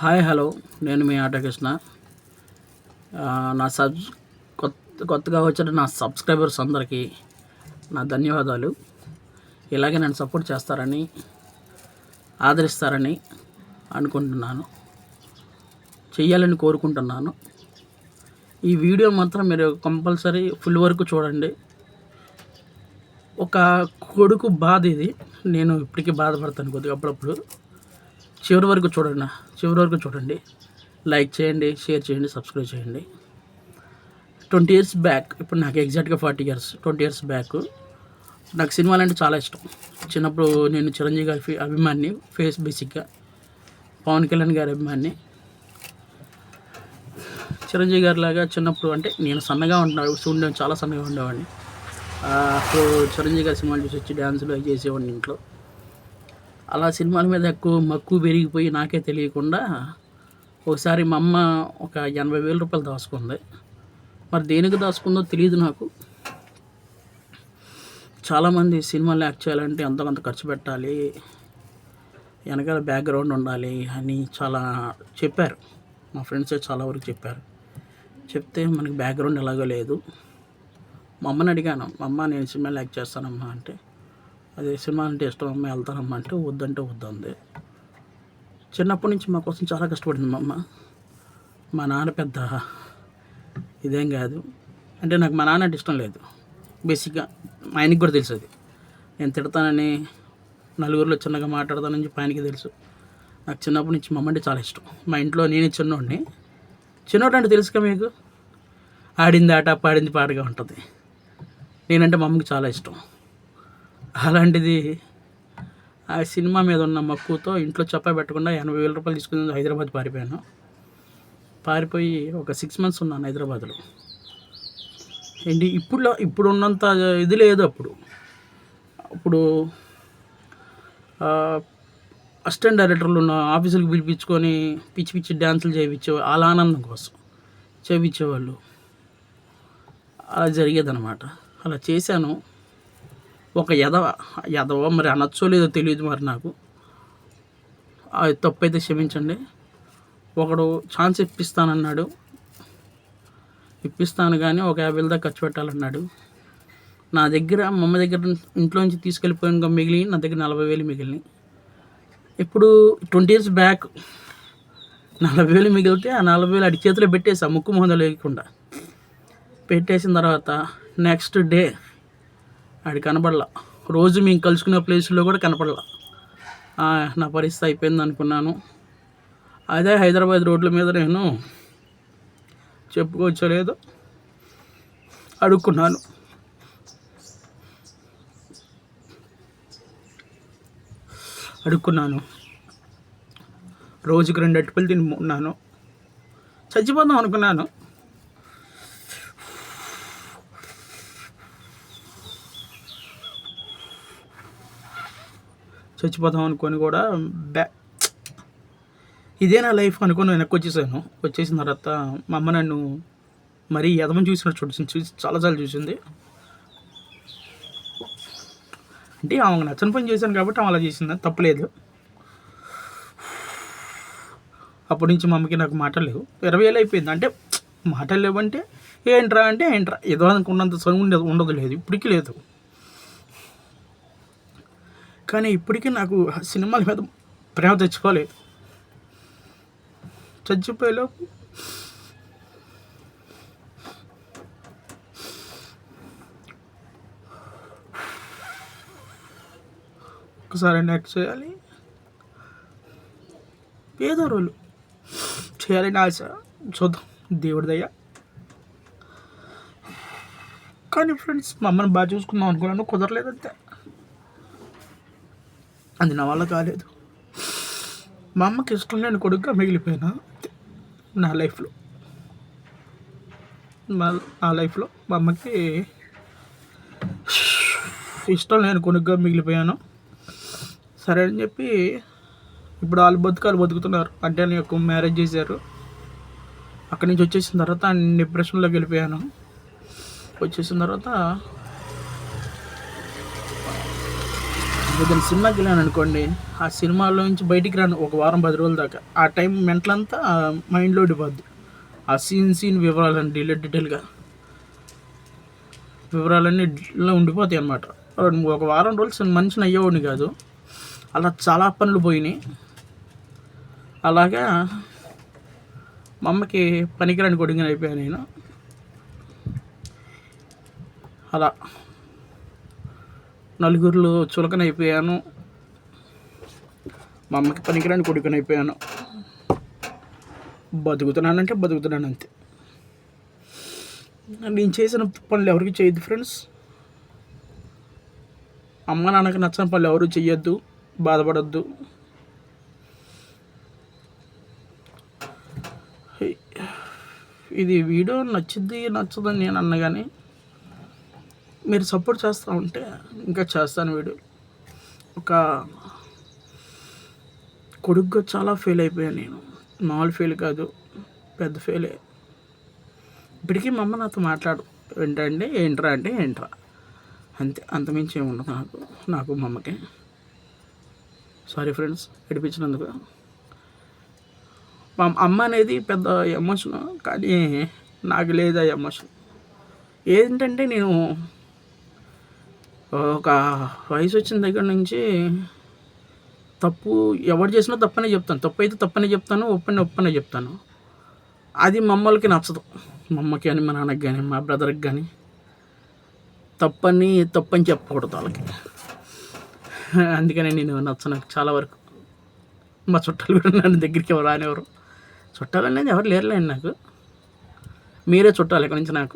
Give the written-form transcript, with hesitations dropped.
Hi hello, నేను మీ auto Krishna. నా కొత్తగా వచ్చిన నా సబ్స్క్రైబర్స్ అందరికీ నా ధన్యవాదాలు. ఇలాగే నన్ను సపోర్ట్ చేస్తారని, ఆదరిస్తారని అనుకుంటున్నాను, చెయ్యాలని కోరుకుంటున్నాను. ఈ వీడియో మాత్రం మీరు కంపల్సరీ ఫుల్ వరకు చూడండి. ఒక కొడుకు బాధ ఇది. నేను ఇప్పటికీ బాధపడతాను కొద్దిగా అప్పుడప్పుడు. చివరి వరకు చూడండి. లైక్ చేయండి, షేర్ చేయండి, సబ్స్క్రైబ్ చేయండి. 20 years బ్యాక్, ఇప్పుడు నాకు ఎగ్జాక్ట్గా 40 years, 20 years బ్యాక్ నాకు సినిమాలు అంటే చాలా ఇష్టం. చిన్నప్పుడు నేను చిరంజీవి గారి అభిమాని, బేసిక్గా పవన్ కళ్యాణ్ గారి అభిమాని. చిరంజీవి గారి లాగా చిన్నప్పుడు అంటే నేను సన్నగా చాలా సన్నగా ఉండేవాడిని. అప్పుడు చిరంజీవి గారి సినిమాలు చూసి వచ్చి డ్యాన్సులు అవి చేసేవాడిని ఇంట్లో. అలా సినిమాల మీద ఎక్కువ మక్కువ పెరిగిపోయి నాకే తెలియకుండా ఒకసారి మా అమ్మ ఒక 80,000 రూపాయలు దాచుకుంది. మరి దేనికి దాచుకుందో తెలియదు నాకు. చాలామంది సినిమాలు యాక్ట్ చేయాలంటే ఎంతో కొంత ఖర్చు పెట్టాలి, వెనకాల బ్యాక్గ్రౌండ్ ఉండాలి అని చాలా చెప్పారు. మా ఫ్రెండ్సే చాలా వరకు చెప్పారు. చెప్తే మనకి బ్యాక్గ్రౌండ్ ఎలాగో లేదు. మా అమ్మని అడిగాను, మా అమ్మ నేను సినిమాలు యాక్ట్ చేస్తానమ్మా అంటే, అదే సినిమా అంటే ఇష్టం అమ్మ, వెళ్తానమ్మా అంటే వద్దంటే వద్దంది. చిన్నప్పటి నుంచి మా కోసం చాలా కష్టపడింది మా అమ్మ. మా నాన్న పెద్ద ఇదేం కాదు అంటే, నాకు మా నాన్న అంటే ఇష్టం లేదు. బేసిక్గా మా ఆయనకి కూడా తెలుసు అది. నేను తిడతానని, నలుగురిలో చిన్నగా మాట్లాడతానని చెప్పి ఆయనకి తెలుసు. నాకు చిన్నప్పటి నుంచి మా అమ్మ అంటే చాలా ఇష్టం. మా ఇంట్లో నేనే చిన్నోడిని. చిన్నోడు అంటే తెలుసుగా మీకు, ఆడింది ఆట పాడింది పాటగా ఉంటుంది. నేనంటే మా అమ్మకి చాలా ఇష్టం. అలాంటిది ఆ సినిమా మీద ఉన్న మక్కువతో ఇంట్లో చెప్పా పెట్టకుండా 80,000 రూపాయలు తీసుకుని హైదరాబాద్ పారిపోయాను. పారిపోయి ఒక 6 months ఉన్నాను హైదరాబాద్లో. ఏంటి ఇప్పుడు ఉన్నంత ఇది లేదు. అప్పుడు అసిస్టెంట్ డైరెక్టర్లు ఉన్న ఆఫీసులకు పిలిపించుకొని పిచ్చి పిచ్చి డ్యాన్సులు చేయించేవాళ్ళు, వాళ్ళ ఆనందం కోసం చేయించేవాళ్ళు. అలా జరిగేదన్నమాట. అలా చేశాను. ఒక ఎదవ మరి అనొచ్చో లేదో తెలియదు మరి నాకు. అది తప్పు అయితే క్షమించండి. ఒకడు ఛాన్స్ ఇప్పిస్తానన్నాడు, ఇప్పిస్తాను కానీ ఒక 50,000 దాకా ఖర్చు పెట్టాలన్నాడు. నా దగ్గర మా అమ్మ దగ్గర ఇంట్లో నుంచి తీసుకెళ్ళిపోయాక మిగిలి నా దగ్గర 40,000 మిగిలినాయి. ఇప్పుడు 20 years బ్యాక్ 40,000 మిగిలితే ఆ 40,000 అడి చేతిలో పెట్టేసా, ముక్కు మొహం లేకుండా పెట్టేసిన తర్వాత నెక్స్ట్ డే ఆడి కనపడలా. రోజు మేము కలుసుకునే ప్లేసుల్లో కూడా కనపడలా. నా పరిస్థితి అయిపోయింది అనుకున్నాను. అదే హైదరాబాద్ రోడ్ల మీద నేను చెప్పుకోవచ్చలేదు అడుక్కున్నాను. రోజుకి 2 అట్టుపళ్ళు తిని ఉన్నాను. చచ్చిపోదాం అనుకున్నాను. చచ్చిపోతాం అనుకొని కూడా ఇదే నా లైఫ్ అనుకొని వెనక్కి వచ్చేసాను. వచ్చేసిన తర్వాత మా అమ్మ నన్ను మరీ ఎదమని చూసి చాలాసార్లు చూసింది. అంటే ఆమెకు నచ్చని పని చేశాను కాబట్టి ఆమె అలా చేసింది, తప్పలేదు. అప్పటి నుంచి మా అమ్మకి నాకు మాటలు లేవు. 20,000 అయిపోయింది. అంటే మాటలు లేవంటే ఏంట్రా ఏదో అనుకున్నంత సౌండ్ ఉండదు, లేదు, ఇప్పటికీ లేదు. కానీ ఇప్పటికీ నాకు సినిమాల మీద ప్రేమ తెచ్చుకోలేదు. చచ్చిపోయేలోపు ఒకసారి యాక్ట్ చేయాలి, ఏదో రోలు చేయాలని ఆశ. చూద్దాం, దేవుడి దయ. కానీ ఫ్రెండ్స్, మా అమ్మని బాగా చూసుకుందాం అనుకున్నాను, కుదరలేదు అంతే. అది నా వల్ల కాలేదు. మా అమ్మకి ఇష్టం లేని కొడుకుగా మిగిలిపోయినా నా లైఫ్లో. మా అమ్మకి ఇష్టం లేని కొడుకుగా మిగిలిపోయాను. సరే అని చెప్పి ఇప్పుడు వాళ్ళు బతుకుతున్నారు. అంటే నాకు మ్యారేజ్ చేశారు. అక్కడి నుంచి వచ్చేసిన తర్వాత డిప్రెషన్లోకి వెళ్ళిపోయాను. వచ్చేసిన తర్వాత ఏదైనా సినిమాకి వెళ్ళాను అనుకోండి, ఆ సినిమాలో నుంచి బయటికి రాను ఒక వారం 10 రోజుల దాకా. ఆ టైం మెంటలంతా మైండ్లో ఉండిపోద్ది. ఆ సీన్ వివరాలన్నీ డీటెయిల్గా వివరాలన్నీ ఇలా ఉండిపోతాయి అన్నమాట. ఒక వారం రోజులు మనిషిని అయ్యేవాడిని కాదు. అలా చాలా పనులు పోయినాయి. అలాగా మా అమ్మకి పనికిరాని కొడుకుని అయిపోయాను నేను. అలా నలుగురిలో చులకనైపోయాను. మా అమ్మకి పనికిరాని కొడుకుని అయిపోయాను. బతుకుతున్నానంటే బతుకుతున్నాను అంతే. నేను చేసిన పనులు ఎవరికి చేయొద్దు ఫ్రెండ్స్. అమ్మ నాన్నకి నచ్చని పనులు ఎవరు చెయ్యొద్దు, బాధపడద్దు. ఇది వీడియో నచ్చదని నేను అన్నా, కానీ మీరు సపోర్ట్ చేస్తూ ఉంటే ఇంకా చేస్తాను వీడియో. ఒక కొడుకుగా చాలా ఫెయిల్ అయిపోయాను నేను. మామూలు ఫెయిల్ కాదు, పెద్ద ఫెయిలే. ఇప్పటికీ మా అమ్మ నాతో మాట్లాడు, ఏంటంటే ఏంట్రా అంటే ఏంట్రా అంతే, అంతమించి ఏముండదు నాకు మా అమ్మకి. సారీ ఫ్రెండ్స్ ఏడిపించినందుకు. మా అమ్మ అనేది పెద్ద ఎమోషన్, కానీ నాకు లేదు ఆ ఎమోషన్. ఏంటంటే నేను ఒక వయసు వచ్చిన దగ్గర నుంచి తప్పు ఎవరు చేసినా తప్పనే చెప్తాను. తప్పు అయితే తప్పనే చెప్తాను, ఒప్పనే చెప్తాను. అది మా అమ్మలకి నచ్చదు. మా అమ్మకి కానీ, మా నాన్నకి కానీ, మా బ్రదర్కి కానీ తప్పని చెప్పకూడదు వాళ్ళకి. అందుకని నేను నచ్చను చాలా వరకు. మా చుట్టాలు కూడా నన్ను దగ్గరికి ఎవరు రానివ్వరు. చుట్టాలు అనేది ఎవరు లేరులేండి నాకు. మీరే చుట్టాలు ఇక్కడ నుంచి నాకు.